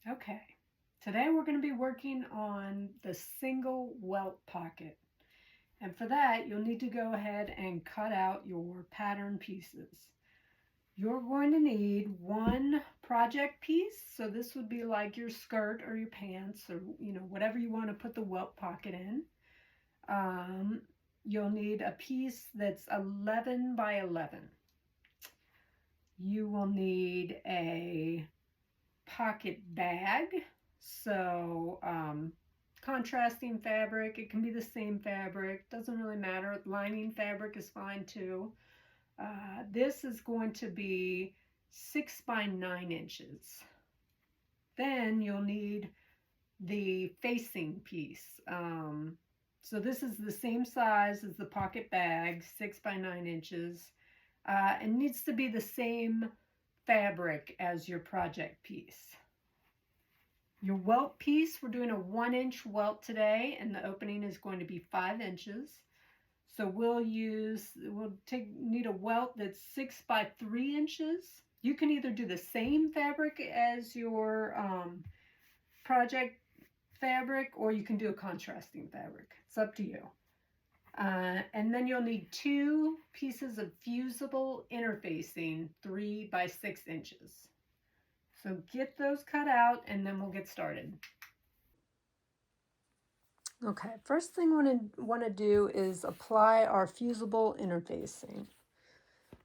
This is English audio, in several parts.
Okay, today we're going to be working on the single welt pocket. And for that, you'll need to go ahead and cut out your pattern pieces. You're going to need one project piece. So this would be like your skirt or your pants or, whatever you want to put the welt pocket in. Um, you'll need a piece that's 11 by 11. You will need a pocket bag. So, contrasting fabric, it can be the same fabric, doesn't really matter. Lining fabric is fine too. This is going to be 6 by 9 inches. Then you'll need the facing piece. So this is the same size as the pocket bag, 6 by 9 inches. It needs to be the same fabric as your project piece. Your welt piece, we're doing a 1-inch welt today, and the opening is going to be 5 inches. So need a welt that's 6 by 3 inches. You can either do the same fabric as your project fabric, or you can do a contrasting fabric. It's up to you. And then you'll need 2 pieces of fusible interfacing, 3 by 6 inches. So get those cut out and then we'll get started. Okay, first thing we want to do is apply our fusible interfacing.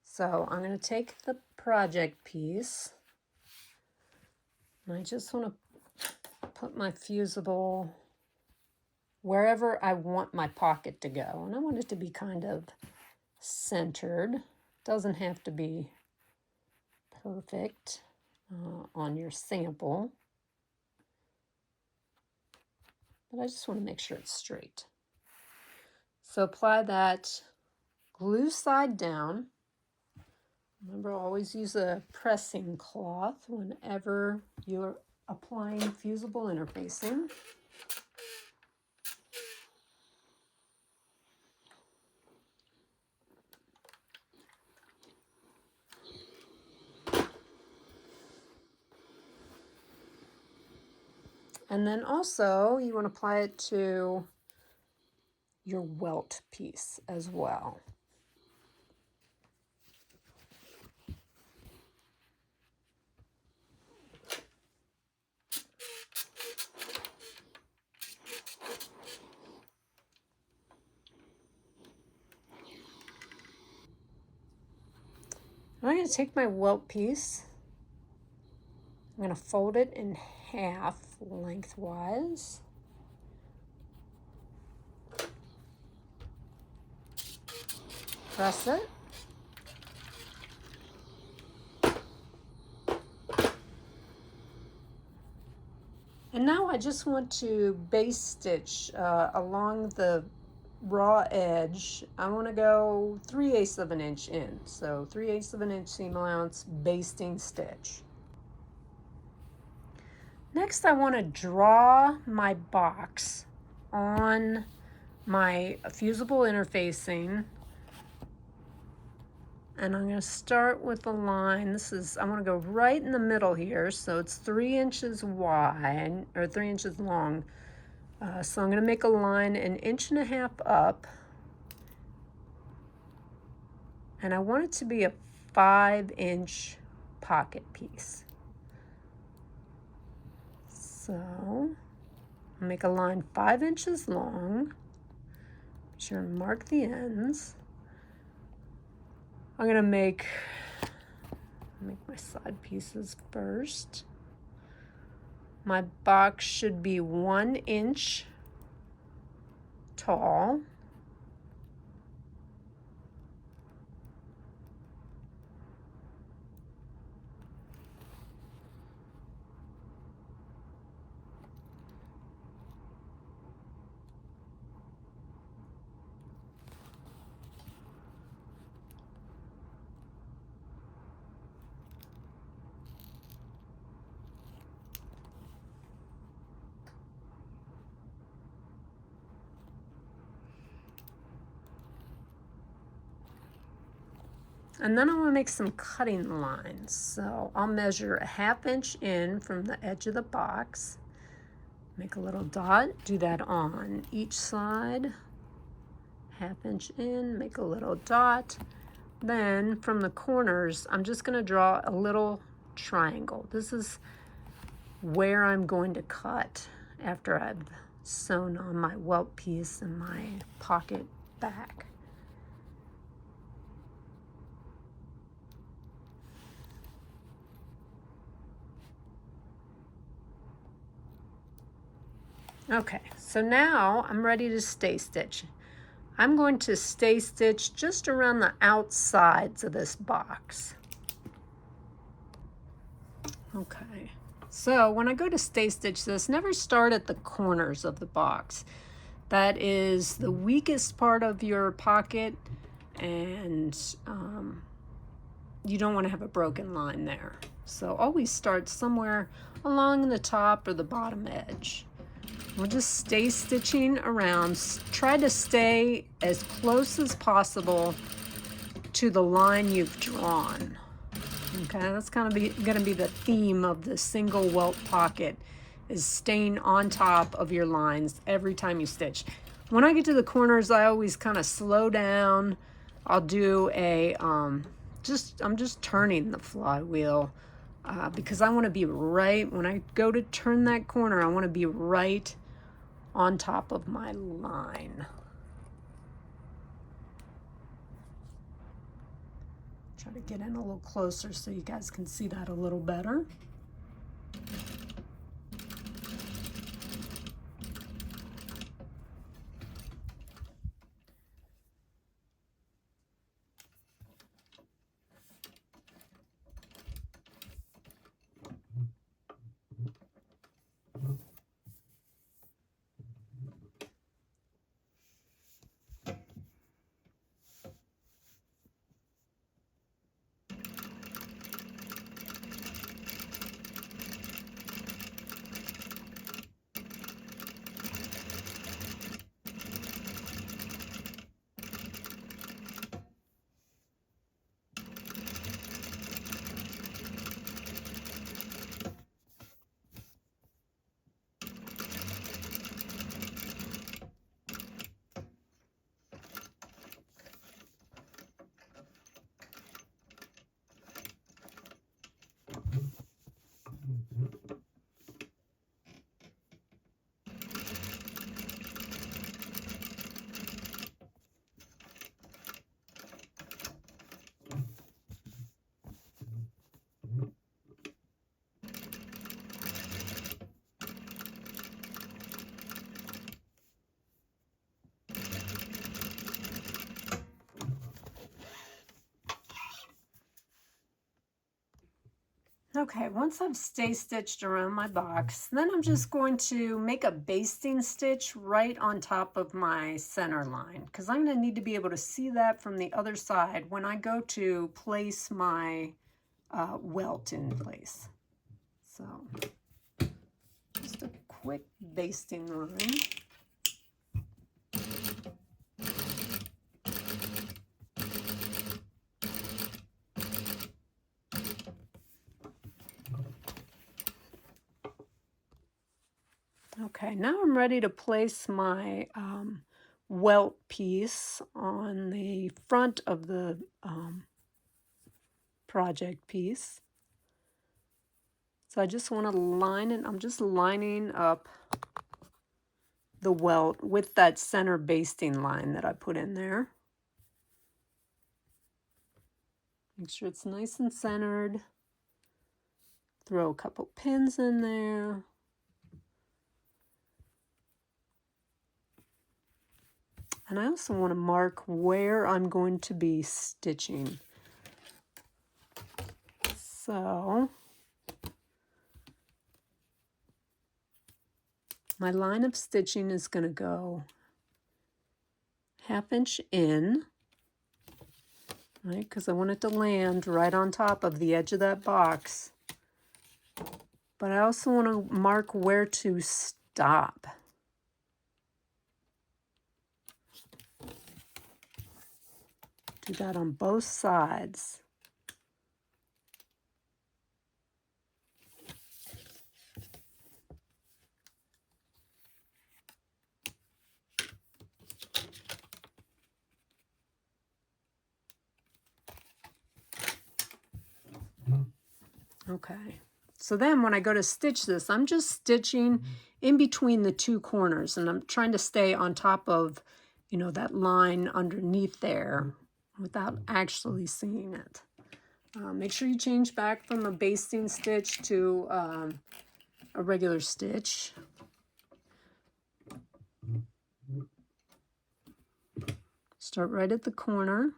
So I'm going to take the project piece and I just want to put my fusible wherever I want my pocket to go. And I want it to be kind of centered. Doesn't have to be perfect on your sample, but I just want to make sure it's straight. So apply that glue side down. Remember, always use a pressing cloth whenever you're applying fusible interfacing. And then also you want to apply it to your welt piece as well. I'm going to take my welt piece, I'm going to fold it in half lengthwise. Press it. And now I just want to base stitch along the raw edge. I want to go 3/8 of an inch in. So 3/8 of an inch seam allowance, basting stitch. Next, I want to draw my box on my fusible interfacing. And I'm going to start with a line. I want to go right in the middle here. So it's 3 inches wide, or 3 inches long. So I'm going to make a line 1.5 inches up. And I want it to be a 5-inch pocket piece. So I'll make a line 5 inches long. Be sure and mark the ends. I'm going to make my side pieces first. My box should be 1 inch tall. And then I want to make some cutting lines. So I'll measure a 1/2 inch in from the edge of the box. Make a little dot, do that on each side. 1/2 inch in, make a little dot. Then from the corners, I'm just going to draw a little triangle. This is where I'm going to cut after I've sewn on my welt piece and my pocket back. Okay, so now I'm ready to stay stitch. I'm going to stay stitch just around the outsides of this box. Okay, so when I go to stay stitch this, never start at the corners of the box. That is the weakest part of your pocket, and you don't want to have a broken line there. So always start somewhere along the top or the bottom edge. We'll just stay stitching around. Try to stay as close as possible to the line you've drawn. Okay, that's going to be the theme of the single welt pocket, is staying on top of your lines every time you stitch. When I get to the corners, I always kind of slow down. I'll do a, I'm just turning the flywheel because I want to be right, when I go to turn that corner, I want to be right on top of my line. Try to get in a little closer so you guys can see that a little better. Okay, once I've stay stitched around my box, then I'm just going to make a basting stitch right on top of my center line, because I'm going to need to be able to see that from the other side when I go to place my welt in place. So just a quick basting line. Okay, now I'm ready to place my welt piece on the front of the project piece. So I just want to line it. I'm just lining up the welt with that center basting line that I put in there. Make sure it's nice and centered. Throw a couple pins in there. And I also want to mark where I'm going to be stitching. So my line of stitching is going to go 1/2 inch in, right? Because I want it to land right on top of the edge of that box. But I also want to mark where to stop. Do that on both sides. Okay, so then when I go to stitch this, I'm just stitching in between the two corners, and I'm trying to stay on top of, you know, that line underneath there without actually seeing it. Make sure you change back from a basting stitch to a regular stitch. Start right at the corner.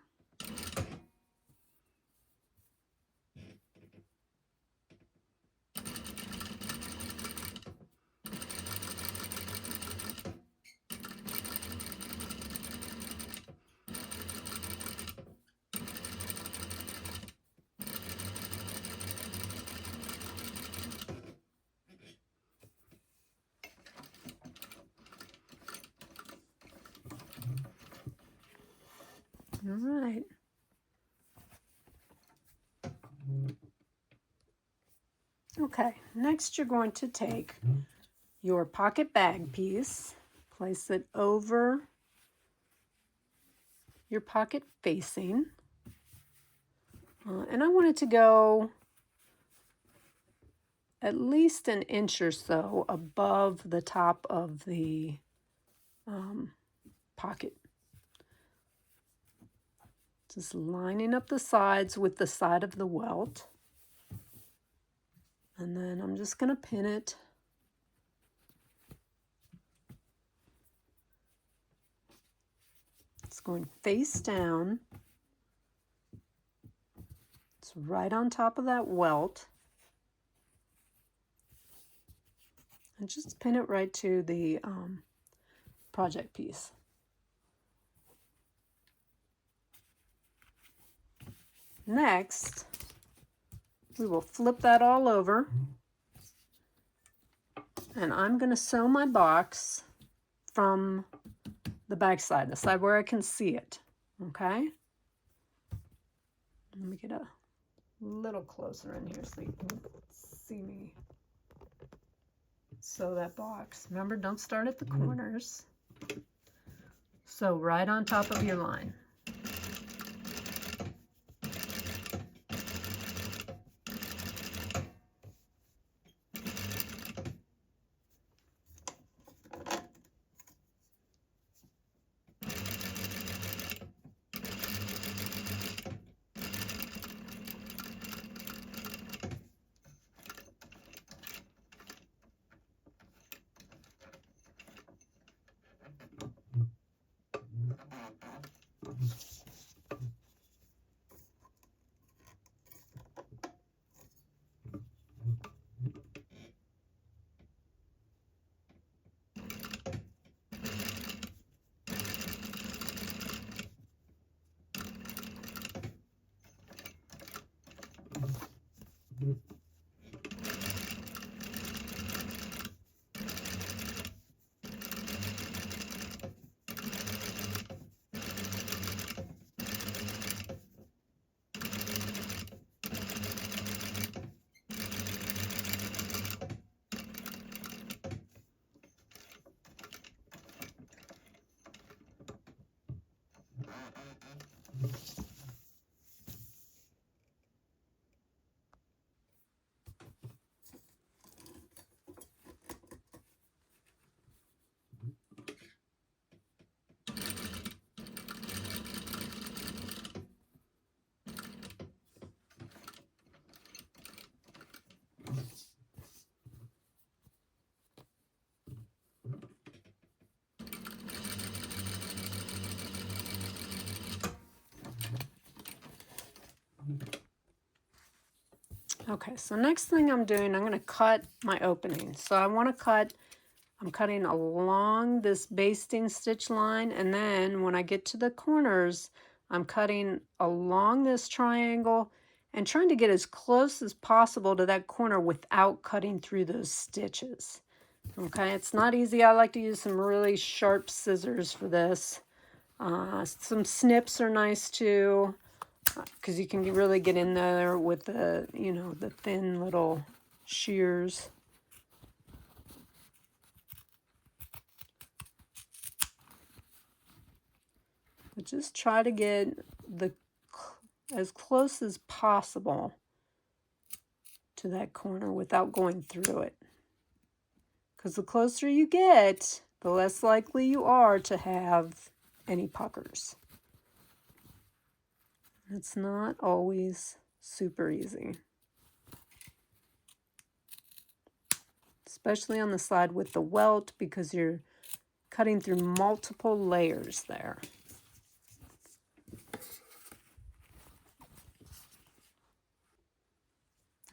All right. Okay, next you're going to take your pocket bag piece, place it over your pocket facing, and I want it to go at least an inch or so above the top of the pocket. Just lining up the sides with the side of the welt. And then I'm just going to pin it. It's going face down. It's right on top of that welt. And just pin it right to the project piece. Next, we will flip that all over, and I'm going to sew my box from the back side, the side where I can see it, okay? Let me get a little closer in here so you can see me sew that box. Remember, don't start at the corners. Sew right on top of your line. Okay, so next thing I'm doing, I'm going to cut my opening. So I want to cut, I'm cutting along this basting stitch line, and then when I get to the corners, I'm cutting along this triangle and trying to get as close as possible to that corner without cutting through those stitches. Okay, it's not easy. I like to use some really sharp scissors for this. Some snips are nice too, because you can really get in there with the, the thin little shears. But just try to get as close as possible to that corner without going through it. Because the closer you get, the less likely you are to have any puckers. It's not always super easy. Especially on the side with the welt, because you're cutting through multiple layers there.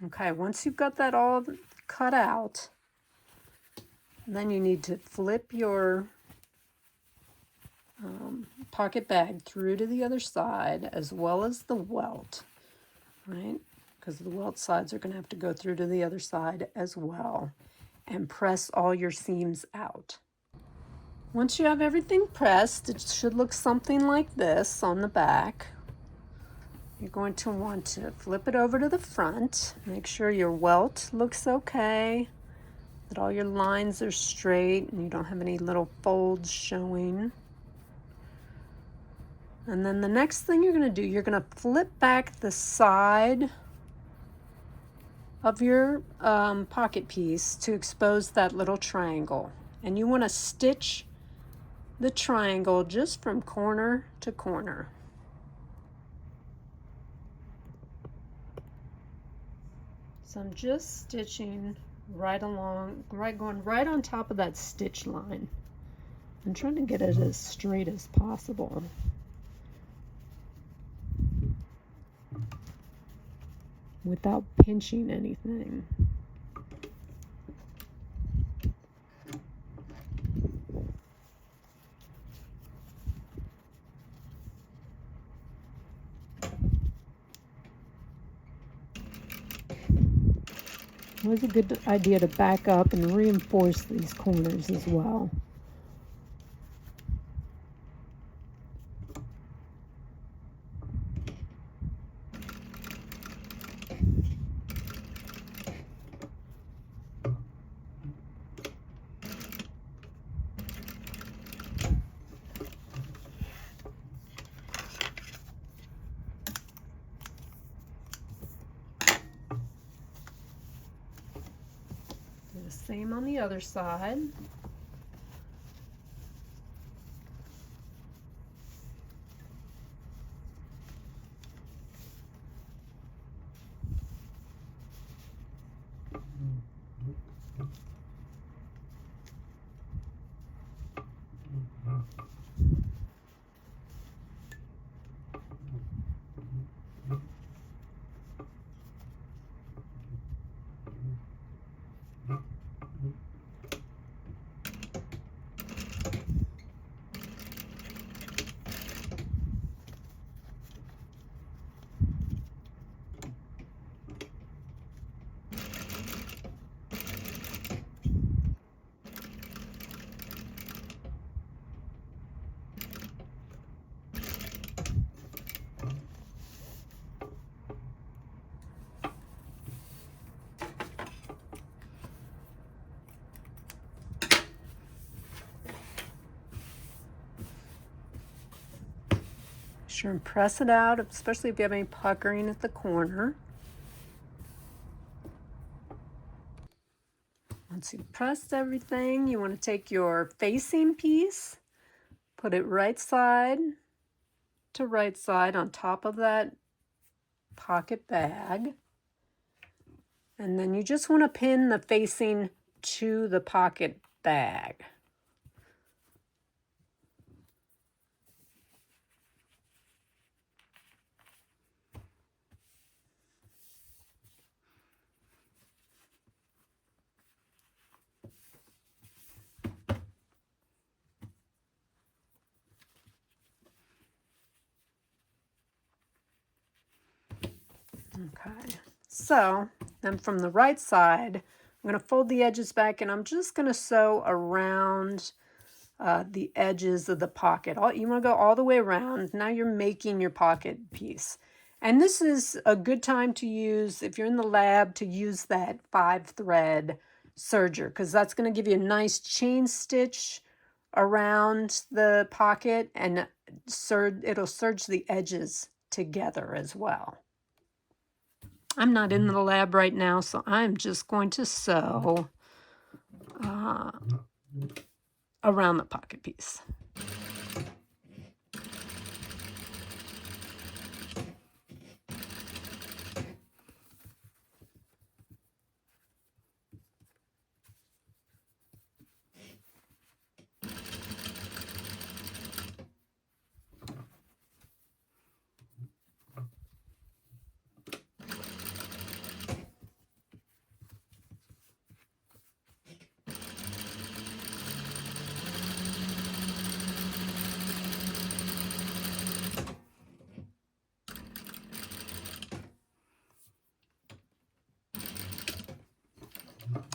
Okay, once you've got that all cut out, then you need to flip your pocket bag through to the other side, as well as the welt, right? Because the welt sides are going to have to go through to the other side as well, and press all your seams out. Once you have everything pressed, it should look something like this on the back. You're going to want to flip it over to the front. Make sure your welt looks okay, that all your lines are straight and you don't have any little folds showing. And then the next thing you're going to do, you're going to flip back the side of your pocket piece to expose that little triangle. And you want to stitch the triangle just from corner to corner. So I'm just stitching right along, going right on top of that stitch line. I'm trying to get it as straight as possible. Without pinching anything. Always a good idea to back up and reinforce these corners as well. Do the same on the other side. Sure and press it out, especially if you have any puckering at the corner. Once you've pressed everything, you want to take your facing piece, put it right side to right side on top of that pocket bag. And then you just want to pin the facing to the pocket bag. Okay, so then from the right side, I'm going to fold the edges back and I'm just going to sew around the edges of the pocket. You want to go all the way around. Now you're making your pocket piece. And this is a good time to use, if you're in the lab, to use that 5-thread serger, because that's going to give you a nice chain stitch around the pocket, and it'll serge the edges together as well. I'm not in the lab right now, so I'm just going to sew around the pocket piece.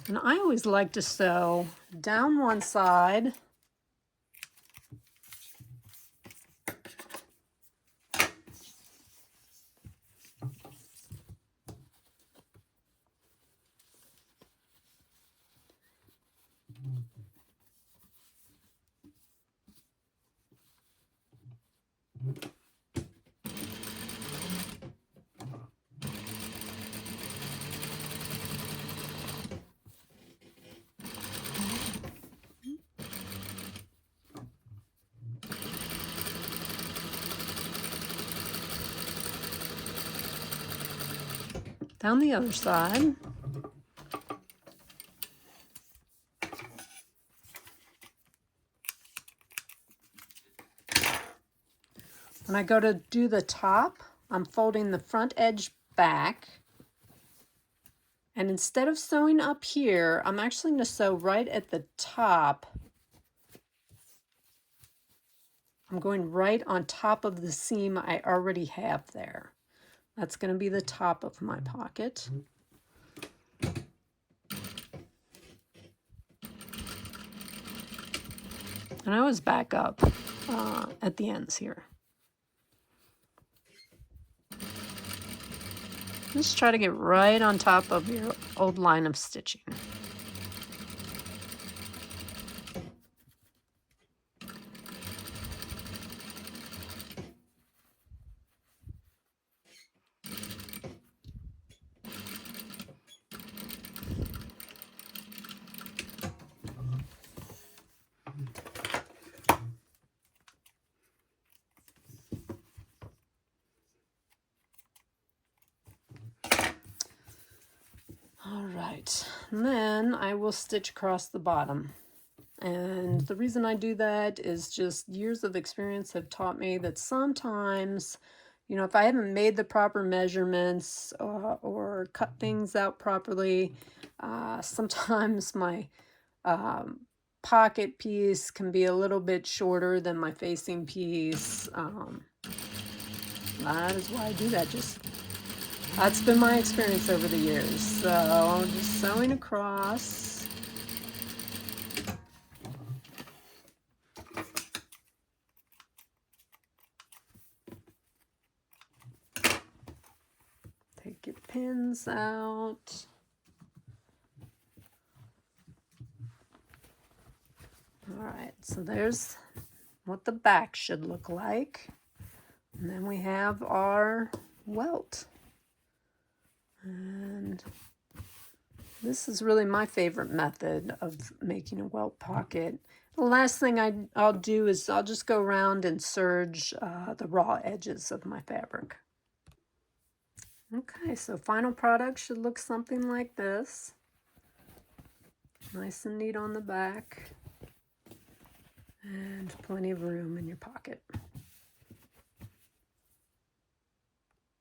And I always like to sew down one side down the other side. When I go to do the top, I'm folding the front edge back. And instead of sewing up here, I'm actually going to sew right at the top. I'm going right on top of the seam I already have there. That's going to be the top of my pocket. And I always back up at the ends here. Just try to get right on top of your old line of stitching. All right, and then I will stitch across the bottom. And the reason I do that is just years of experience have taught me that sometimes, you know, if I haven't made the proper measurements or cut things out properly, sometimes my pocket piece can be a little bit shorter than my facing piece. That is why I do that. That's been my experience over the years. So just sewing across. Take your pins out. All right, so there's what the back should look like. And then we have our welt. And this is really my favorite method of making a welt pocket. The last thing I'll do is I'll just go around and serge the raw edges of my fabric. Okay, so final product should look something like this. Nice and neat on the back. And plenty of room in your pocket.